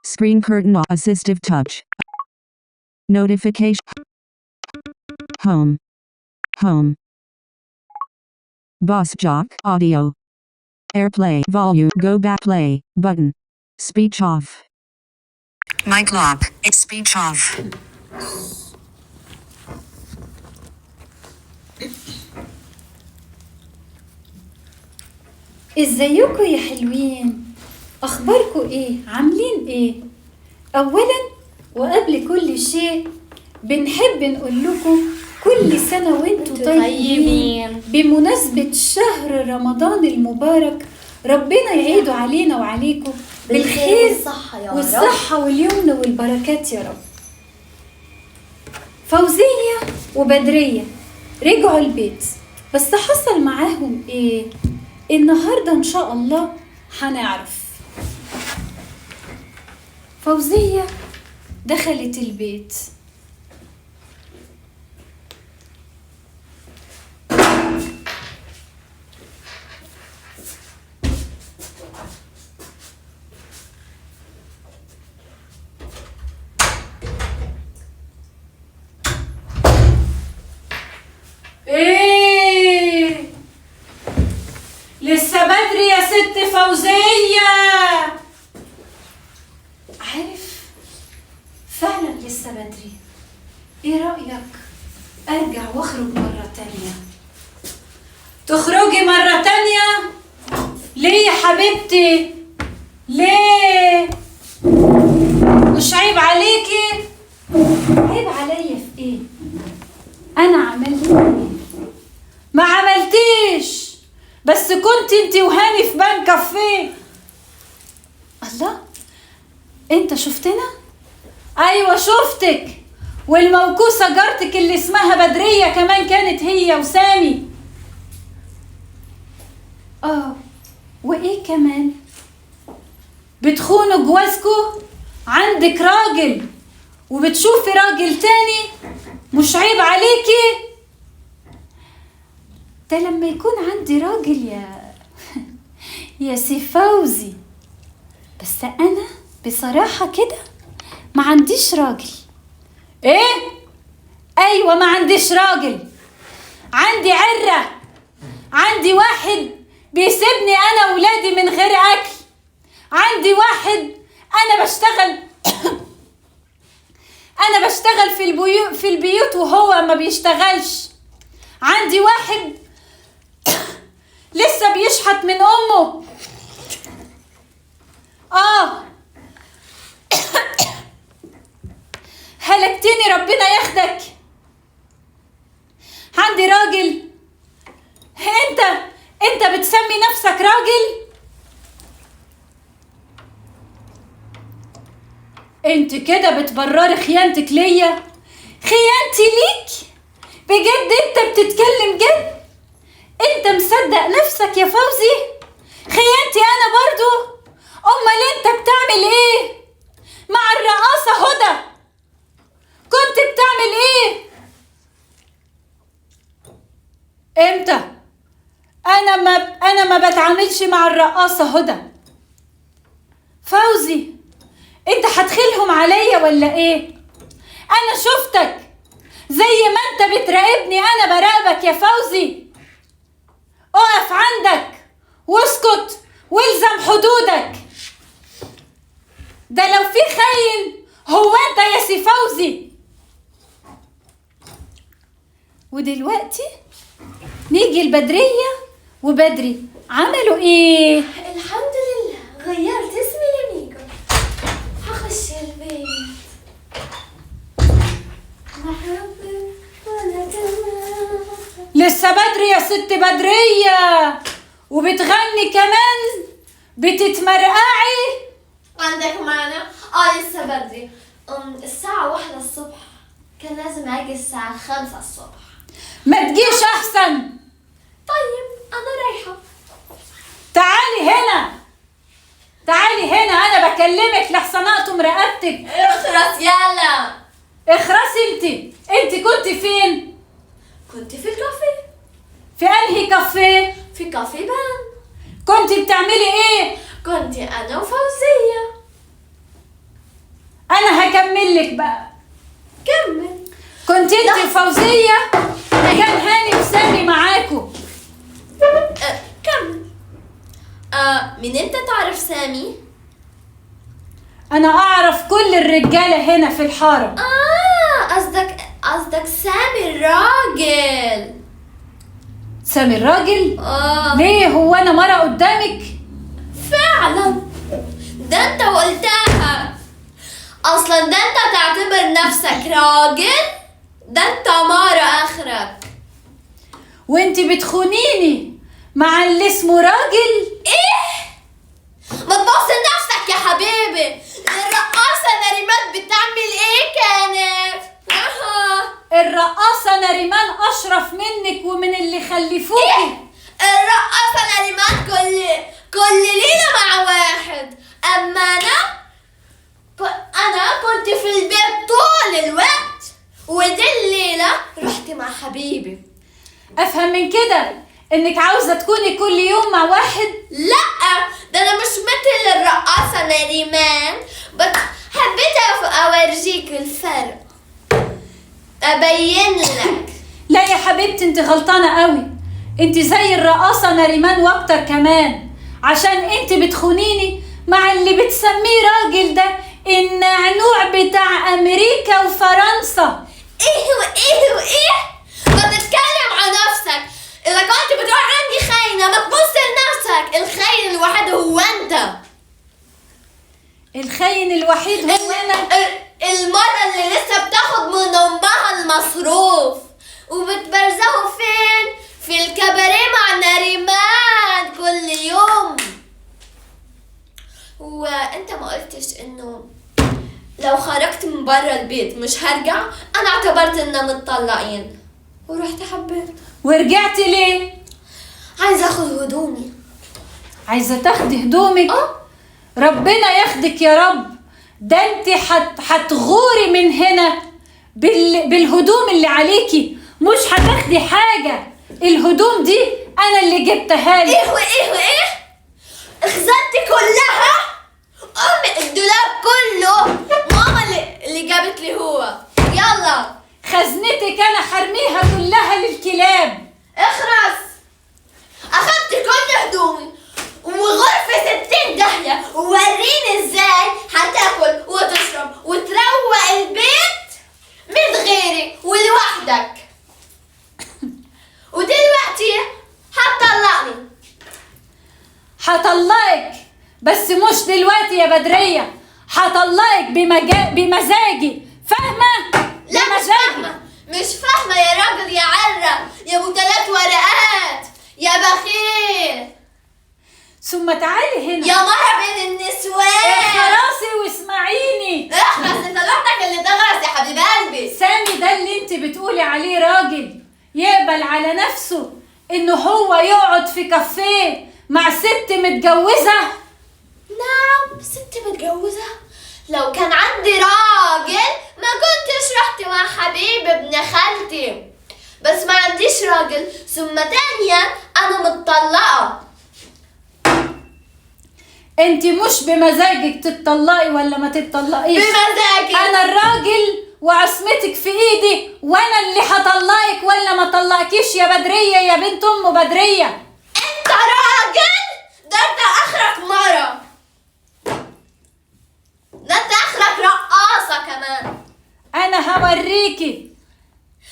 Screen curtain off. Assistive touch. Notification. Home. Home. Boss Jock. Audio. AirPlay. Volume. Go back. Play. Button. Speech off. Mic lock. It's speech off. ازيكم يا حلوين؟ اخباركم ايه؟ عاملين ايه؟ اولا وقبل كل شيء بنحب نقول لكم كل سنة وانتم طيبين بمناسبة شهر رمضان المبارك. ربنا يعيده علينا وعليكم بالخير والصحة واليمن والبركات يا رب. فوزية وبدرية رجعوا البيت، بس حصل معاهم ايه؟ النهاردة ان شاء الله هنعرف. فوزية دخلت البيت، ايه لسه بدري يا ست فوزية؟ عارف فعلا لسه بدري. ايه رأيك ارجع واخرج مرة تانية؟ تخرجي مرة تانية؟ ليه يا حبيبتي؟ ليه؟ مش عيب عليكي؟ عيب عليا في ايه؟ انا عملت ايه؟ ما عملتيش، بس كنت انتي وهاني في بان كافيه. الله، انت شفتنا؟ ايوه شفتك، والموكوسة جارتك اللي اسمها بدرية كمان كانت هي وسامي. وايه كمان؟ بتخونوا جوازكوا؟ عندك راجل وبتشوفي راجل تاني؟ مش عيب عليكي؟ ده لما يكون عندي راجل يا سي فوزي، بس انا بصراحة كده ما عنديش راجل. ايه؟ ايوه ما عنديش راجل، عندي عرة، عندي واحد بيسيبني انا وولادي من غير اكل، عندي واحد انا بشتغل انا بشتغل في البيوت وهو ما بيشتغلش، عندي واحد لسه بيشحت من امه. هلكتني ربنا ياخدك. عندي راجل. انت بتسمي نفسك راجل؟ انت كده بتبرري خيانتك ليا. خيانتي ليك؟ بجد انت بتتكلم جد؟ انت مصدق نفسك يا فوزي؟ خيانتي انا برضو؟ امال انت بتعمل ايه مع الرقاصة هدى؟ كنت بتعمل ايه؟ امتى؟ انا ما بتعاملش مع الرقاصة هدى. فوزي انت هتخيلهم عليا ولا ايه؟ انا شفتك زي ما انت بتراقبني انا براقبك يا فوزي. اقف عندك واسكت والزم حدودك. ده لو في خاين هو انت يا سي فوزي. ودلوقتي نيجي البدرية وبدري عملوا ايه؟ الحمد لله غيرت اسمي لميكو، هخش البيت محبب ولا تمام. لسه بدري يا ست بدرية، وبتغني كمان، بتتمرقعي. عندك معنا؟ لسه بدري. الساعة 1 الصبح، كان لازم اجي الساعة 5 الصبح. ما تجيش احسن. طيب انا رايحة. تعالي هنا انا بكلمك لحسن اقطم رقبتك. اخرس يلا. اخرسي انت كنت فين؟ كنت في الكافيه. في انهي كافيه؟ في كافيه بان. كنت بتعملي ايه؟ كنت انا وفوزية. هكمل لك بقى. كمل. كنت انت فوزية كان هاني وسامي معاكم. كمل. من امتى تعرف سامي؟ انا اعرف كل الرجالة هنا في الحارة. قصدك سامي الراجل. سامي الراجل؟ ليه هو انا مرة قدامك؟ فعلا، ده انت قلتها. اصلا ده انت تعتبر نفسك راجل؟ ده انت مرة اخرك. وانت بتخونيني مع اللي اسمه راجل؟ ايه؟ ما تبص لنفسك يا حبيبي. الرقاصة نريمان بتعمل ايه كانت؟ الرقاصة نريمان اشرف منك ومن اللي خلفوكي. إيه؟ الرقاصة نريمان كل ليلة مع واحد، اما انا كنت في البيت طول الوقت، ودي الليلة رحت مع حبيبي. افهم من كده انك عاوزة تكوني كل يوم مع واحد؟ لا، ده انا مش مثل الرقاصة نريمان، بس حبيت اورجيك الفرق، ابين لك. لا يا حبيبتي، انت غلطانة قوي. انت زي الرقاصة نريمان واكتر كمان، عشان انت بتخونيني مع اللي بتسميه راجل، ده النعنوع بتاع امريكا وفرنسا. ايه ما تتكلم عن نفسك. اذا كنت بتقول عندي خاينة ما تبص لنفسك. الخاين الوحيد هو انت. الخاين الوحيد هو انا؟ المرة اللي لسه بتاخد من امها المصروف وبتبرزه فين؟ في الكباريه مع نريمان كل يوم. وانت ما قلتش انه لو خرجت من برا البيت مش هرجع؟ انا اعتبرت اننا متطلقين ورحت حبيت. ورجعتي ليه؟ عايزه اخد هدومي. عايزه تاخدي هدومك؟ ربنا ياخدك يا رب. ده انت هتغوري من هنا بالهدوم اللي عليكي، مش هتاخدي حاجه. الهدوم دي انا اللي جبتها لك. ايه خزنتي كلها؟ الدولاب كله ماما اللي جابت لي هو. يلا خزنتك انا حرميها كلها للكلاب. اخرس. اخدت كل هدومي وغرفة 60 داهية، ووريني ازاي هتاكل وتشرب وتروق البيت من غيري ولوحدك. ودلوقتي هطلقك، بس مش دلوقتي يا بدرية. هطلقك بمزاجي، فاهمة؟ لا مش فاهمة يا راجل يا عرة يا ابو 3 ورقات يا بخيل. ثم تعالي هنا يا مرة بين النسوان. اخرسي واسمعيني. اخرس، انت لوحدك اللي تغرس يا حبيب قلبي. سامي ده اللي انت بتقولي عليه راجل يقبل على نفسه انه هو يقعد في كافيه مع ست متجوزة؟ نعم، ست متجوزة. لو كان عندي راجل ما كنتش رحت مع حبيب ابن خالتي، بس ما عنديش راجل. ثم تانيا انا متطلقة. انت مش بمزاجك تتطلقي ولا ما تتطلقيش. بمزاجي. انا الراجل وعصمتك في ايدي، وانا اللي هطلقك ولا ما طلقكيش يا بدرية يا بنت ام بدرية. انت راجل؟ ده انت اخرك مرة، ده انت اخرك رقاصة كمان. انا هوريكي.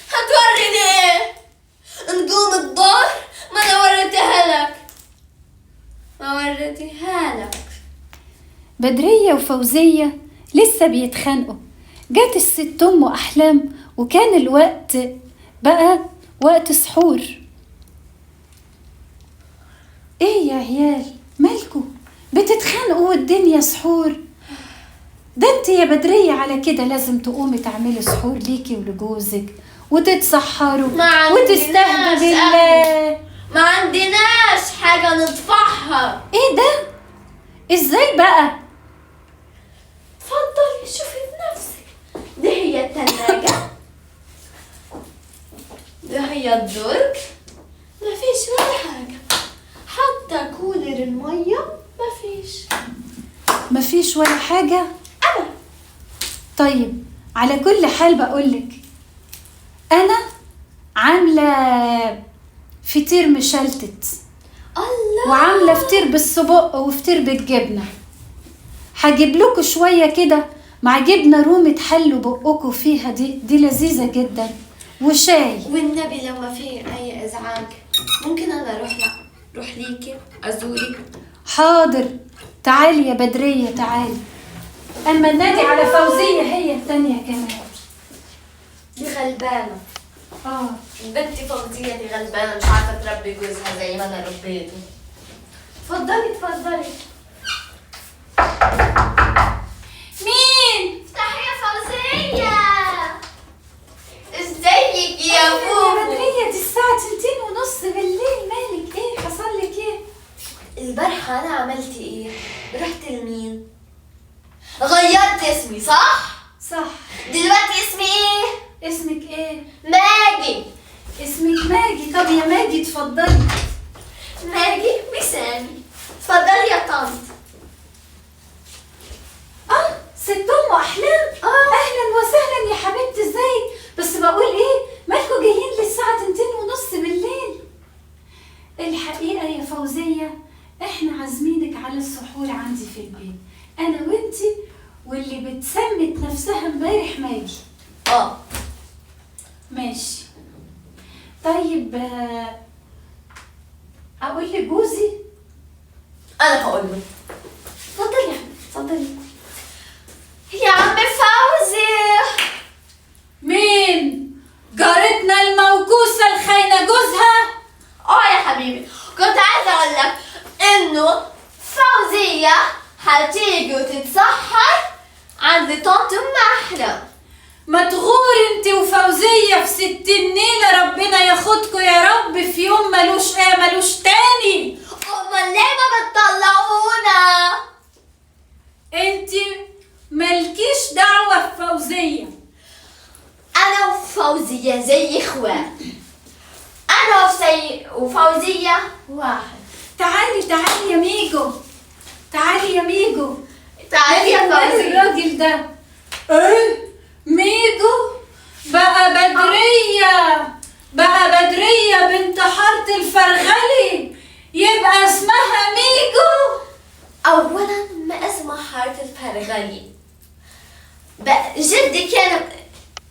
هتوريني ايه؟ نجوم الدار؟ ما انا وريتها لك. بدرية وفوزية لسه بيتخانقوا. جات الست ام احلام وكان الوقت بقى وقت سحور. ايه يا عيال مالكوا بتتخانقوا والدنيا سحور؟ ده انت يا بدرية على كده لازم تقومي تعملي سحور ليكي ولجوزك وتتسحروا وتستهدوا بالله. ما عندناش حاجة نطفحها. ايه ده؟ ازاي بقى؟ اتفضلي شوفي بنفسك. دي هي التلاجة، دي هي الدرج، مفيش ولا حاجة. حتى كولر المية مفيش ولا حاجة؟ أبدا. طيب على كل حال بقولك انا عامله فطير مشلتت الله. وعامله فطير بالسجق وفطير بالجبنه. هجيب لكم شويه كده مع جبنه رومي تحلوا بقكم فيها، دي لذيذه جدا، وشاي. والنبي لو ما في اي ازعاج ممكن انا اروح ليكي ازورك؟ حاضر، تعالي يا بدريه تعالي. اما نادي على فوزيه هي التانيه كمان. دي غلبانه. بنتي فوزيه دي غلبانه، مش عارفه تربي جوزها زي ما انا ربيته. اتفضلي اتفضلي. مين؟ افتحي يا فوزيه. ازيك يا فوفو؟ بدريه، دي الساعه 2:30 بالليل، مالك ايه؟ حصل لك ايه؟ البارحة أنا عملت إيه؟ رحت لمين؟ غيرت اسمي صح؟ صح. دلوقتي اسمي إيه؟ اسمك ايه؟ ماجي. اسمك ماجي. طب يا ماجي اتفضلي. ماجي بسامي. اتفضلي يا طنط. ست ام احلام. اهلا وسهلا يا حبيبتي، ازيك؟ بس بقول ايه، مالكوا جايين للساعه 2:30 بالليل؟ الحقيقه يا فوزيه احنا عازمينك على السحور عندي في البيت، انا وانتي واللي بتسمت نفسها امبارح ماجي. ماشي. طيب اقول لجوزي؟ أنا هقول له. اتفضلي يا حبيبتي اتفضلي. يا عم فوزي. مين؟ جارتنا الموكوسه الخاينه جوزها؟ يا حبيبي، كنت عايزة أقول لك إنه فوزية هتيجي وتتسحر عند طنط أم أحلام. ما تغور انت وفوزية في 60 نيلة، ربنا ياخدكوا يا رب في يوم ملوش ملوش تاني. أمال ليه ما بتطلعونا؟ انت ملكيش دعوة بفوزية. أنا وفوزية زي إخوات. أنا وفوزية واحد. تعالي يا ميجو، تعالي يا ميجو. تعالي يا فوزية. الراجل ده ايه؟ ميجو بقى بدرية بنت حارة الفرغلي يبقى اسمها ميجو. أولا ما اسمها حارة الفرغلي، جدي كان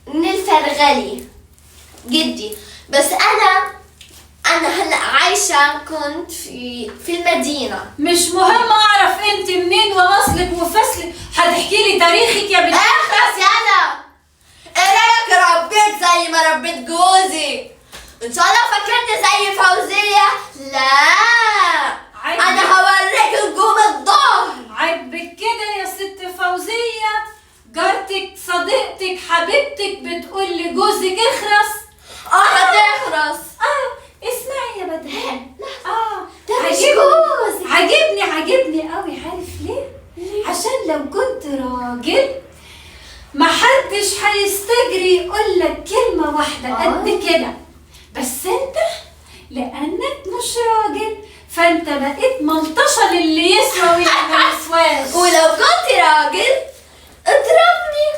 من الفرغلي جدي، بس أنا هلا عايشة كنت في المدينة. مش مهم اعرف انت منين واصلك وفصلك، هتحكي لي تاريخك يا بنت. اخلص يالا. ايه رايك ربيت زي ما ربيت جوزي؟ ان شاء الله فاكرني زي فوزية؟ لا، انا هوريك نجوم الظهر. عيبك كده يا ست فوزية، جارتك صديقتك حبيبتك بتقول لجوزك اخرس. هتخرس. اسمعي يا بدرية. ده مش جوزي. عجبني قوي. عارف ليه؟ عشان لو كنت راجل محدش هيستجري يقولك كلمة واحدة قد كده، بس انت لانك مش راجل فانت بقيت ملطشة للي يسوى واللي ما يسواش. ولو كنت راجل اضربني،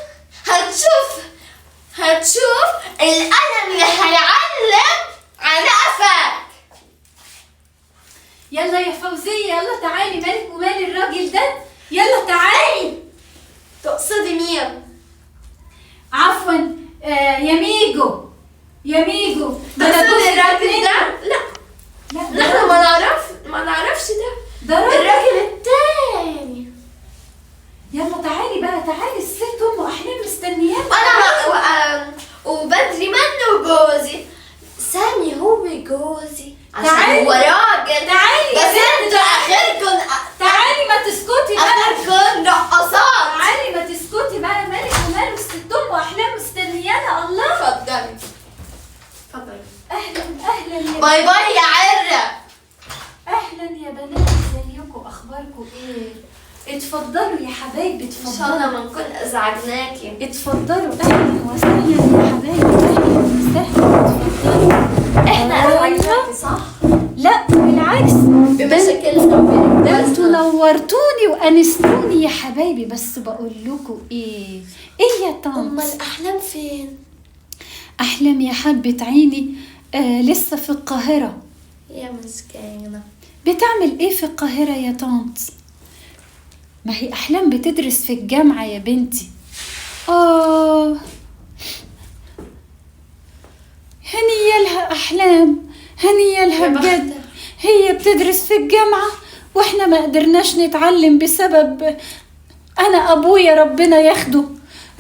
هتشوف القلم اللي هيعلم على قفاك. يلا يا فوزية، يلا تعالي، مالك ومال الراجل ده؟ يلا تعالي. تقصدي مين؟ عفوا يا ميجو. تقصدي الراجل ده؟ لا ده ما نعرفش ده راجل. الراجل التاني. يلا تعالي بقى، تعالي، الست ام احلام مستنياك. انا وبدري منه جوزي. سامي هو جوزي عشان هو راجل. تعالي بس انتوا اخركم. تعالي ما تسكتي بقى. اخركم رقصات. تعالي ما تسكتي بقى، مالك وماله الست ام احلام مستنيانا. الله. اتفضلي. اهلا يا باي باي يا عرة. اهلا يا بنات، ازيكم؟ اخباركم ايه؟ اتفضلوا يا حبايبي، ان شاء اتفضلوا. الله ما نكون ازعجناكي. اتفضلوا، اهلا وسهلا يا حبايبي، اهلا وسهلا، اتفضلوا. احنا ازعجناكي صح؟ لا بالعكس، بمشاكلنا ده انتوا وبنتجوزنا. نورتوني وانستوني يا حبايبي. بس بقول لكم ايه يا طنط، أما الأحلام فين؟ احلام يا حبة عيني لسه في القاهرة. يا مسكينة. بتعمل ايه في القاهرة يا طنط؟ ما هي احلام بتدرس في الجامعة يا بنتي. هنية لها احلام، هنية لها يا بجد. بختها. هي بتدرس في الجامعة واحنا ما قدرناش نتعلم بسبب انا ابويا ربنا ياخده،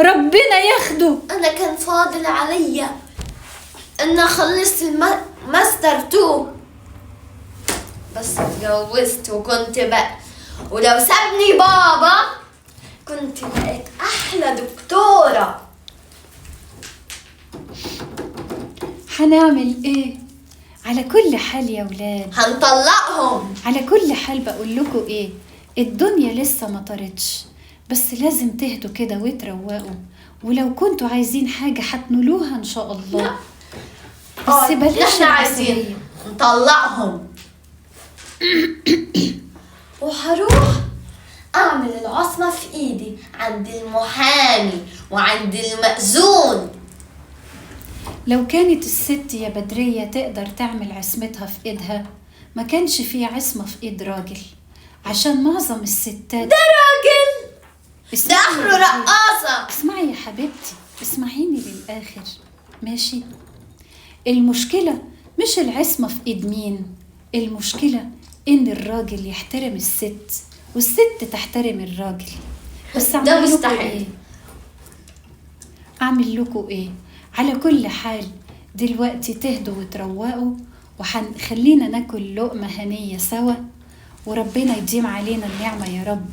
ربنا ياخده. أنا كان فاضل عليا إن خلصت الماستر 2 بس اتجوزت وكنت بقى، ولو سابني بابا كنت بقيت أحلى دكتورة. هنعمل ايه؟ على كل حال يا ولاد، هنطلقهم. على كل حال بقول لكم ايه، الدنيا لسه ما طارتش، بس لازم تهدوا كده وتروقوا، ولو كنتوا عايزين حاجة هتنولوها ان شاء الله. لا. بس بلاش احنا العصبية. عايزين نطلقهم. وهروح اعمل العصمة في ايدي عند المحامي وعند المأذون. لو كانت الست يا بدرية تقدر تعمل عصمتها في ايدها، ما كانش في عصمة في ايد راجل، عشان معظم الستات ده راجل، ده اسمعي اخره يا حبيبتي. رقاصة. اسمعي يا حبيبتي، اسمعيني للآخر ماشي. المشكلة مش العصمة في ايد مين، المشكلة ان الراجل يحترم الست والست تحترم الراجل. بس ده اعمل لكم مستحيل. ايه؟ اعمل لكم ايه؟ على كل حال دلوقتي تهدوا وتروقوا، وخلينا ناكل لقمة هنية سوا، وربنا يديم علينا النعمة يا رب.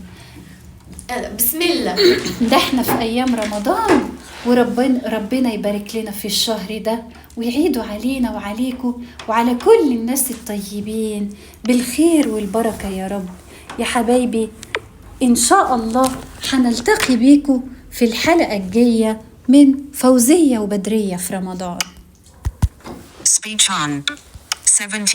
بسم الله. ده احنا في ايام رمضان، وربنا يبارك لنا في الشهر ده، ويعيدوا علينا وعليكم وعلى كل الناس الطيبين بالخير والبركة يا رب. يا حبايبي ان شاء الله هنلتقي بيكم في الحلقة الجاية من فوزية وبدرية في رمضان. Speech on. 17.